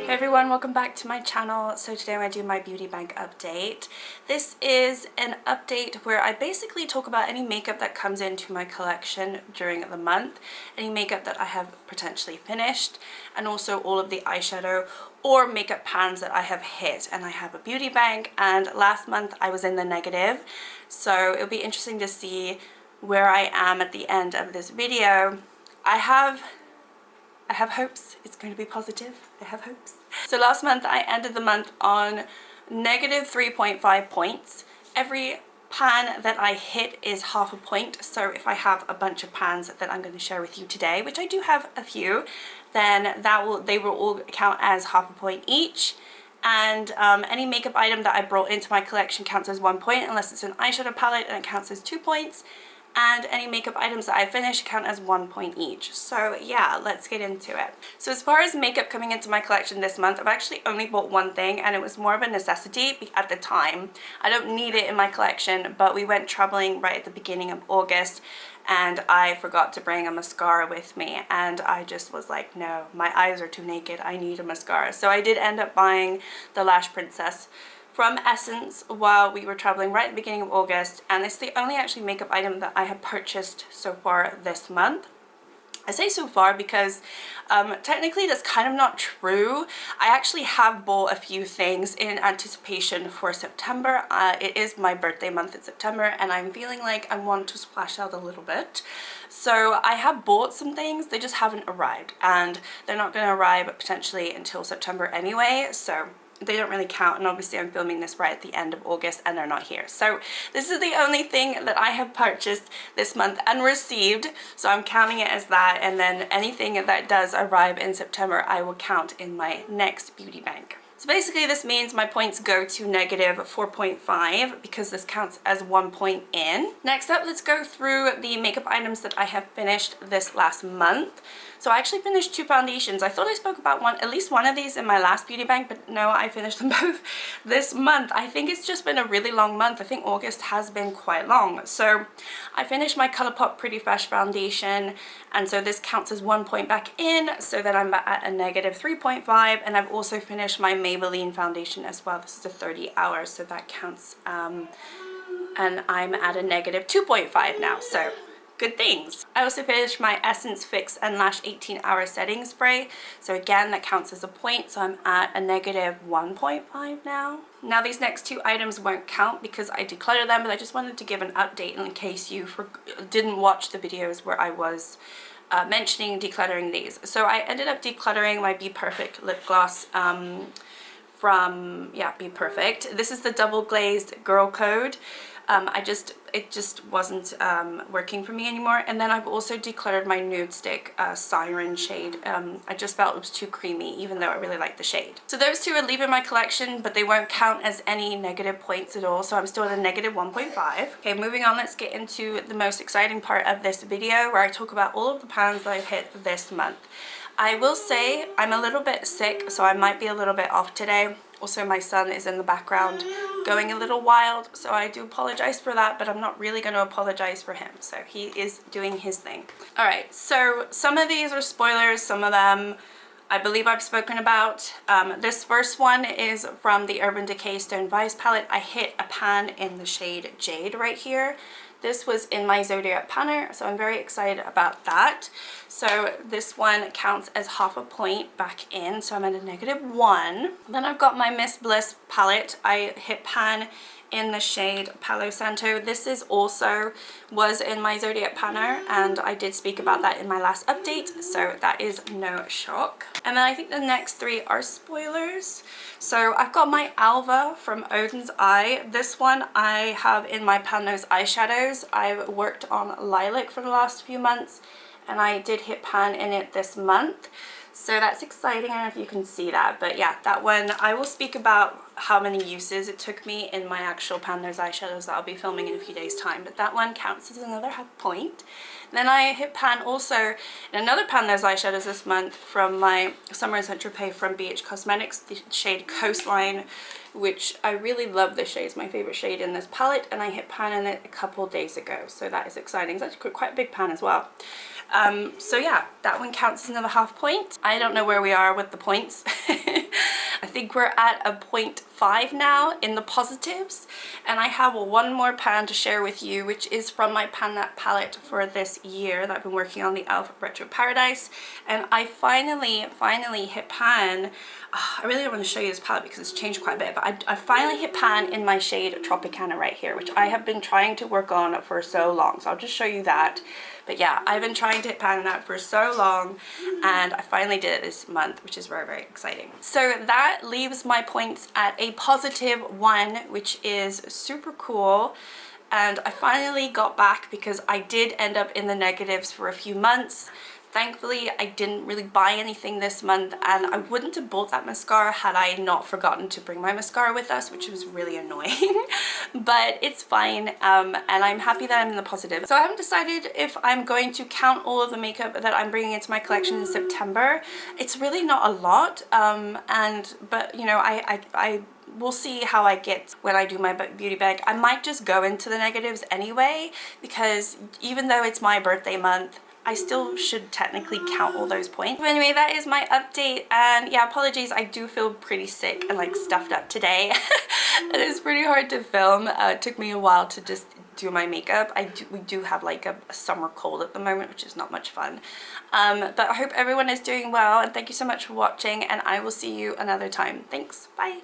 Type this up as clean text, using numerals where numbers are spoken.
Hey everyone, welcome back to my channel. So today I'm going to do my beauty bank update. This is an update where I basically talk about any makeup that comes into my collection during the month, any makeup that I have potentially finished, and also all of the eyeshadow or makeup pans that I have hit. And I have a beauty bank, and last month I was in the negative, so it'll be interesting to see where I am at the end of this video. I have hopes. It's going to be positive. I have hopes. So last month I ended the month on negative 3.5 points. Every pan that I hit is half a point. So if I have a bunch of pans that I'm going to share with you today, which I do have a few, then they will all count as half a point each. And any makeup item that I brought into my collection counts as 1 point unless it's an eyeshadow palette, and it counts as 2 points. And any makeup items that I finish count as 1 point each. So yeah, let's get into it. So as far as makeup coming into my collection this month, I've actually only bought one thing, and it was more of a necessity at the time. I don't need it in my collection, but we went traveling right at the beginning of August, and I forgot to bring a mascara with me, and I just was like, no, my eyes are too naked, I need a mascara. So I did end up buying the Lash Princess from Essence while we were traveling right at the beginning of August, and it's the only actually makeup item that I have purchased so far this month. I say so far because technically that's kind of not true. I actually have bought a few things in anticipation for September. It is my birthday month in September, and I'm feeling like I want to splash out a little bit. So I have bought some things, they just haven't arrived, and they're not going to arrive potentially until September anyway, so they don't really count. And obviously I'm filming this right at the end of August and they're not here. So this is the only thing that I have purchased this month and received, so I'm counting it as that, and then anything that does arrive in September I will count in my next beauty bank. So basically this means my points go to negative 4.5 because this counts as 1 point in. Next up, let's go through the makeup items that I have finished this last month. So I actually finished 2 foundations. I thought I spoke about at least one of these in my last beauty bank, but no, I finished them both this month. I think it's just been a really long month. I think August has been quite long. So I finished my Colourpop Pretty Fresh foundation, and so this counts as 1 point back in, so that I'm at a negative 3.5, and I've also finished my Maybelline foundation as well. This is a 30 hours, so that counts, and I'm at a negative 2.5 now, so good things. I also finished my Essence Fix and Lash 18-hour setting spray, so again that counts as a point, so I'm at a negative 1.5 now. Now these next 2 items won't count because I decluttered them, but I just wanted to give an update in case you didn't watch the videos where I was mentioning decluttering these. So I ended up decluttering my Be Perfect lip gloss from Be Perfect. This is the double glazed girl code. It just wasn't working for me anymore. And then I've also decluttered my nude stick Siren shade. I just felt it was too creamy, even though I really like the shade. So those 2 are leaving my collection, but they won't count as any negative points at all, so I'm still at a negative 1.5. Okay, moving on, let's get into the most exciting part of this video, where I talk about all of the pans that I've hit this month. I will say I'm a little bit sick, so I might be a little bit off today. Also, my son is in the background going a little wild, so I do apologize for that, but I'm not really going to apologize for him. So he is doing his thing. Alright, so some of these are spoilers, some of them I believe I've spoken about. This first one is from the Urban Decay Stone Vibes palette. I hit a pan in the shade Jade right here. This was in my Zodiac Panner, so I'm very excited about that. So this one counts as half a point back in, so I'm at a negative 1. Then I've got my Miss Bliss palette. I hit pan in the shade Palo Santo. This is was in my Zodiac Panner, and I did speak about that in my last update, so that is no shock. And then I think the next 3 are spoilers. So I've got my Alva from Oden's Eye. This one I have in my Pan Nose eyeshadows. I've worked on Lilac for the last few months, and I did hit pan in it this month. So that's exciting. I don't know if you can see that, but yeah, that one, I will speak about how many uses it took me in my actual Pan Nose eyeshadows that I'll be filming in a few days time, but that one counts as another half point. Then I hit pan also in another Pan Nose eyeshadows this month from my Summer in Saint Tropez from BH Cosmetics, the shade Coastline. which I really love this shade. It's my favorite shade in this palette, and I hit pan in it a couple days ago, so that is exciting. It's actually quite a big pan as well. So yeah, that one counts as another half point. I don't know where we are with the points. I think we're at a 0.5 now in the positives, and I have one more pan to share with you, which is from my pan palette for this year that I've been working on, the Elf Retro Paradise, and I finally hit pan. I really don't want to show you this palette because it's changed quite a bit, but I finally hit pan in my shade Tropicana right here, which I have been trying to work on for so long, so I'll just show you that. But yeah, I've been trying to hit pan in that for so long, and I finally did it this month, which is very, very exciting. So that leaves my points at a +1, which is super cool. And I finally got back because I did end up in the negatives for a few months. Thankfully, I didn't really buy anything this month, and I wouldn't have bought that mascara had I not forgotten to bring my mascara with us, which was really annoying. But it's fine, and I'm happy that I'm in the positive. So I haven't decided if I'm going to count all of the makeup that I'm bringing into my collection in September. It's really not a lot, but you know, we'll see how I get when I do my beauty bag. I might just go into the negatives anyway, because even though it's my birthday month, I still should technically count all those points. But anyway, that is my update, and yeah, apologies, I do feel pretty sick and like stuffed up today. It is pretty hard to film. It took me a while to just do my makeup. We do have like a summer cold at the moment, which is not much fun. But I hope everyone is doing well, and thank you so much for watching, and I will see you another time. Thanks, bye.